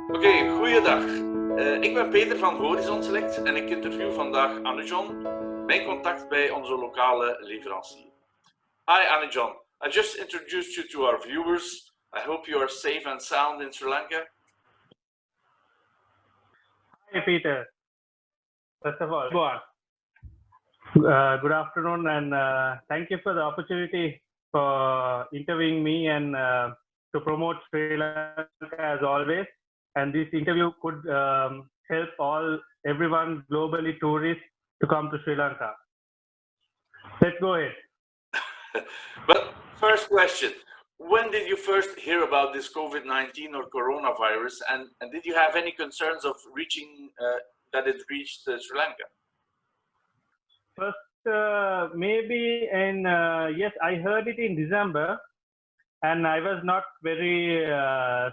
Oké, goeiedag. Ik ben Peter van Horizon Select en ik interview vandaag Anujon, mijn contact bij onze lokale leverancier. Hi Anujon, I just introduced you to our viewers. I hope you are safe and sound in Sri Lanka. Hi Peter. First of all, good afternoon, and thank you for the opportunity for interviewing me and to promote Sri Lanka as always. And this interview could help everyone globally, tourists, to come to Sri Lanka. Let's go ahead. But first question, when did you first hear about this COVID-19 or coronavirus, and did you have any concerns of that it reached Sri Lanka? First, maybe yes, I heard it in December, and I was not very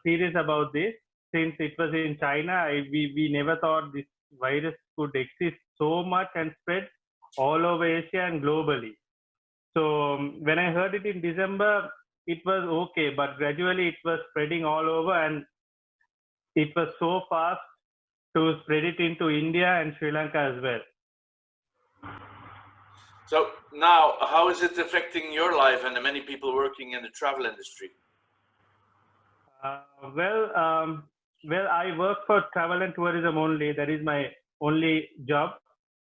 serious about this since it was in China. We never thought this virus could exist so much and spread all over Asia and globally. So when I heard it in December, it was okay, but gradually it was spreading all over, and it was so fast to spread it into India and Sri Lanka as well. So now, how is it affecting your life and the many people working in the travel industry? Well, I work for travel and tourism only. That is my only job.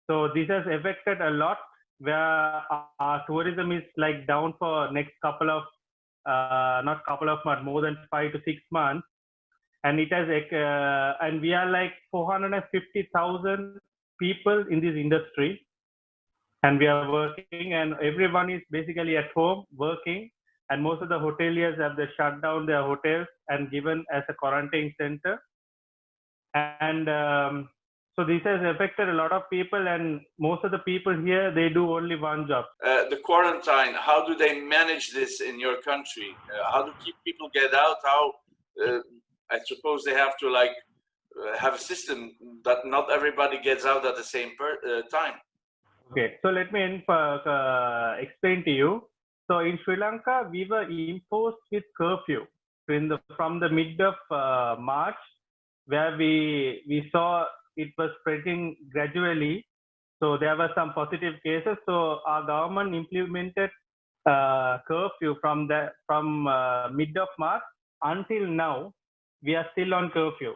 So this has affected a lot, where our tourism is like down for next couple of, not couple of months, more than 5 to 6 months. And it has, and we are like 450,000 people in this industry. And we are working, and everyone is basically at home working. And most of the hoteliers have shut down their hotels and given as a quarantine center. And so this has affected a lot of people, and most of the people here, they do only one job. The quarantine, how do they manage this in your country? How do people get out? I suppose they have to have a system that not everybody gets out at the same time. Okay, so let me explain to you. So in Sri Lanka, we were imposed with curfew from the mid of March, where we saw it was spreading gradually. So there were some positive cases. So our government implemented curfew from mid of March until now. We are still on curfew.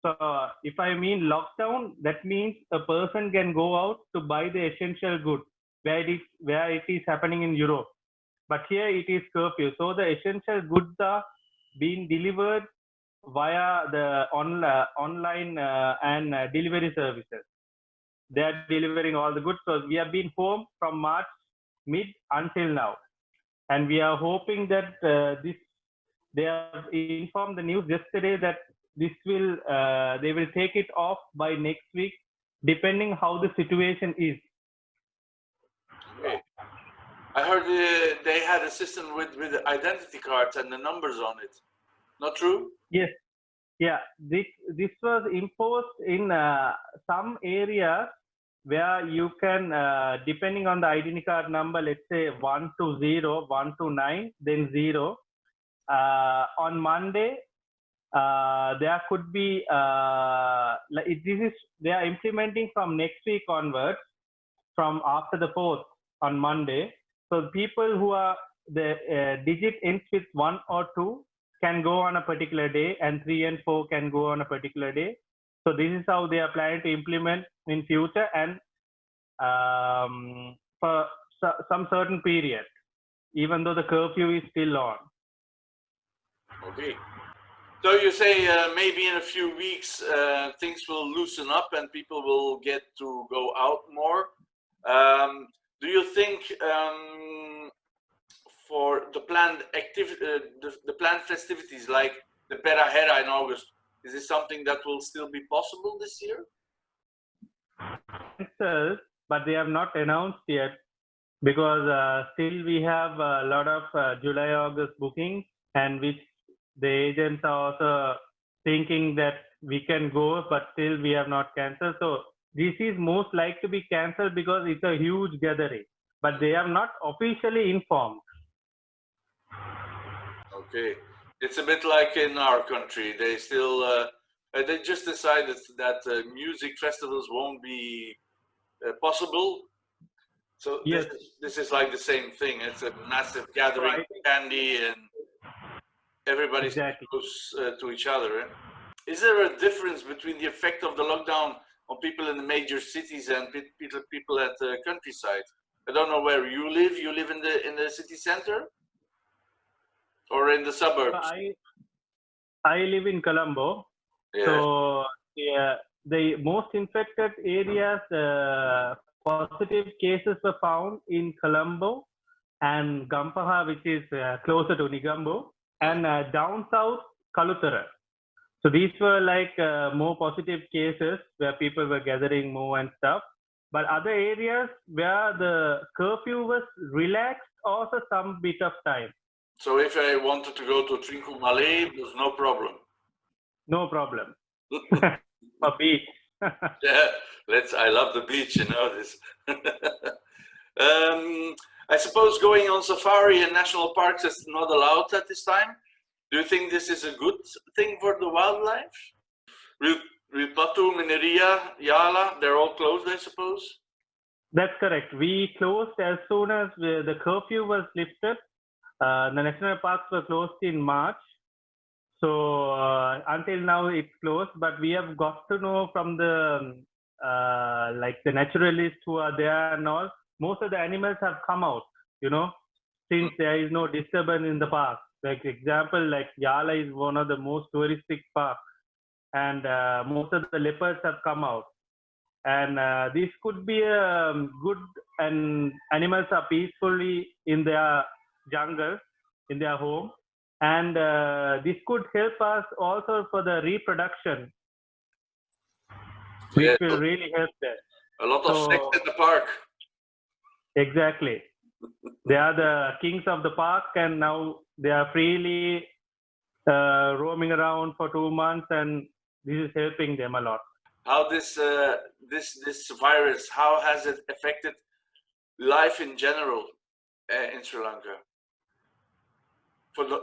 So if I mean lockdown, that means a person can go out to buy the essential goods where it is happening in Europe. But here it is curfew. So the essential goods are being delivered via the online and delivery services. They are delivering all the goods. So we have been home from March mid until now. And we are hoping that they have informed the news yesterday that they will take it off by next week, depending how the situation is. Okay. I heard they had a system with identity cards and the numbers on it. Not true? Yes. Yeah. This was imposed in some areas where you can, depending on the identity card number, let's say 1 to 0, 1 to 9, then 0. On Monday, there could be they are implementing from next week onwards, from after the 4th on Monday. So people who are the digit ends with 1 or 2 can go on a particular day, and 3 and 4 can go on a particular day. So this is how they are planning to implement in future, and for some certain period, even though the curfew is still on. Okay. So you say maybe in a few weeks things will loosen up and people will get to go out more. Do you think for the planned the planned festivities like the Perahera in August, is this something that will still be possible this year? But they have not announced yet, because still we have a lot of July-August bookings, and which the agents are also thinking that we can go, but still we have not cancelled. So this is most likely to be cancelled because it's a huge gathering, but they have not officially informed. Okay. It's a bit like in our country. They still they just decided that music festivals won't be possible. So Yes. this is like the same thing. It's a massive gathering I of think candy and everybody's exactly. close to each other. Is there a difference between the effect of the lockdown on people in the major cities and people at the countryside? I don't know where you live. You live in the city center or in the suburbs? I live in Colombo. Yes. So yeah, the most infected areas, positive cases were found in Colombo and Gampaha, which is closer to Negombo, and down south, Kalutara. So these were like more positive cases where people were gathering more and stuff. But other areas where the curfew was relaxed also some bit of time. So if I wanted to go to Trincomalee, there's no problem. No problem. A beach. Yeah, I love the beach, you know this. I suppose going on safari in national parks is not allowed at this time. Do you think this is a good thing for the wildlife? Batu, Mineria, Yala, they're all closed, I suppose? That's correct. We closed as soon as the curfew was lifted. The national parks were closed in March. So until now it's closed, but we have got to know from the like the naturalists who are there and all, most of the animals have come out, you know, since there is no disturbance in the park. Like example, like Yala is one of the most touristic parks, and most of the leopards have come out. And this could be good, and animals are peacefully in their jungle, in their home, and this could help us also for the reproduction, which Yeah, will really help them. a lot of sex in the park. Exactly, they are the kings of the park, and now they are freely roaming around for 2 months, and this is helping them a lot. How this virus, how has it affected life in general in Sri Lanka? For the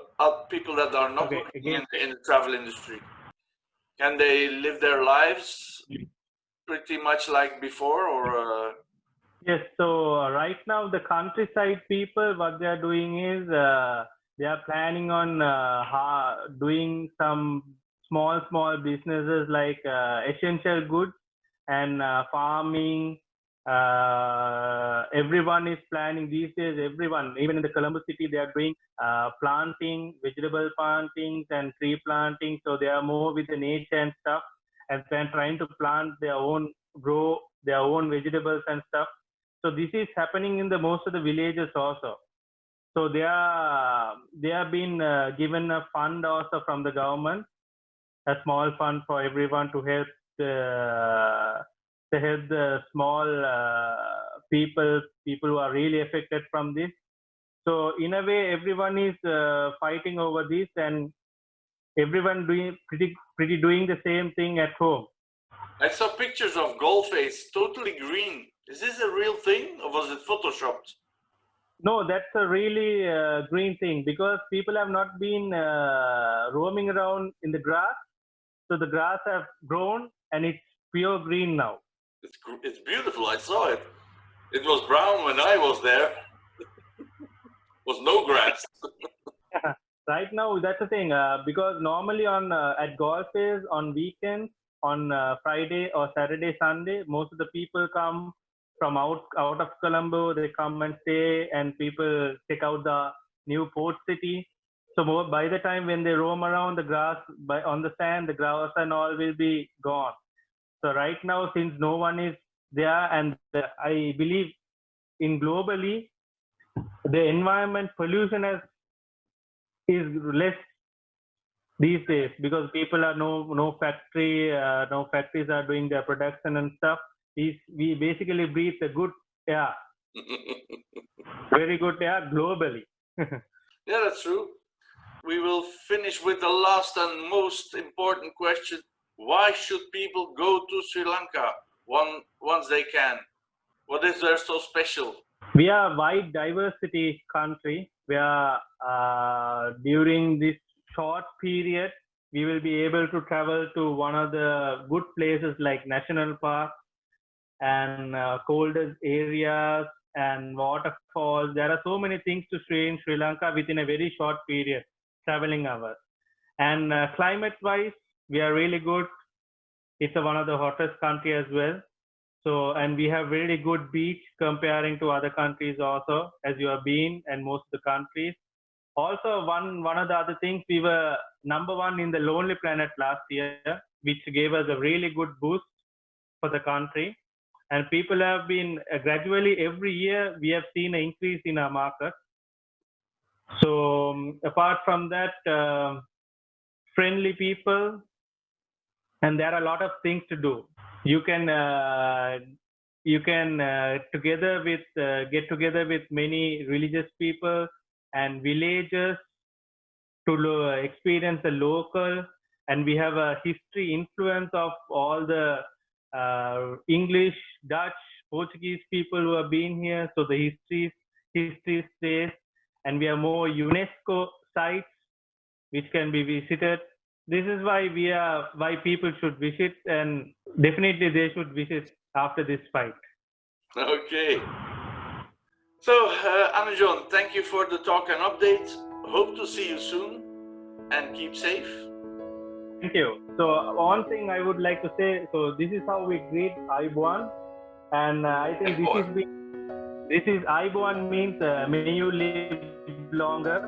people that are not working in the travel industry, can they live their lives pretty much like before, or? Yes, so right now the countryside people, what they are doing is they are planning on doing some small businesses like essential goods and farming. Everyone is planning these days. Everyone, even in the Colombo city, they are doing planting, vegetable plantings and tree planting. So they are more with the nature and stuff, and then trying to plant their own, grow their own vegetables and stuff. So this is happening in the most of the villages also. So they have been given a fund also from the government, a small fund for everyone to help the small people who are really affected from this. So in a way, everyone is fighting over this, and everyone doing pretty doing the same thing at home. I saw pictures of Goldface, totally green. Is this a real thing, or was it photoshopped? No, that's a really green thing, because people have not been roaming around in the grass. So the grass have grown and it's pure green now. It's beautiful. I saw it. It was brown when I was there. Was no grass. Right now, that's the thing. Because normally on at golf days on weekends, on Friday or Saturday, Sunday, most of the people come from out of Colombo. They come and stay, and people check out the new port city. So by the time when they roam around the grass, on the sand, the grass and all will be gone. So right now, since no one is there, and I believe in globally, the environment pollution is less these days, because people are no factories are doing their production and stuff. We basically breathe the good air, very good air globally. Yeah, that's true. We will finish with the last and most important question. Why should people go to Sri Lanka once they can? What is there so special? We are a wide diversity country where during this short period, we will be able to travel to one of the good places like national park and coldest areas and waterfalls. There are so many things to see in Sri Lanka within a very short period, traveling hours. And climate-wise, we are really good. It's one of the hottest country as well. So, and we have really good beach comparing to other countries also, as you have been and most of the countries. Also, one of the other things, we were #1 in the Lonely Planet last year, which gave us a really good boost for the country. And people have been gradually every year we have seen an increase in our market. So apart from that, friendly people, and there are a lot of things to do. You can get together with many religious people and villagers to experience the local, and we have a history influence of all the English, Dutch, Portuguese people who have been here. So the history stays, and we have more UNESCO sites which can be visited. This is why people should visit, and definitely they should visit after this fight. Okay. So, Anujon, thank you for the talk and update. Hope to see you soon, and keep safe. Thank you. So one thing I would like to say, so this is how we greet Aibuan, and I think this is Aibuan means may you live longer.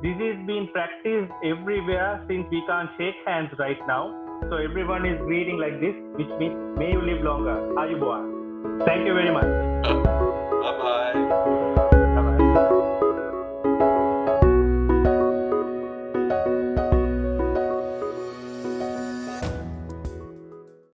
This is being practiced everywhere since we can't shake hands right now. So everyone is greeting like this, which means may you live longer. Aibuan. Thank you very much. Bye-bye.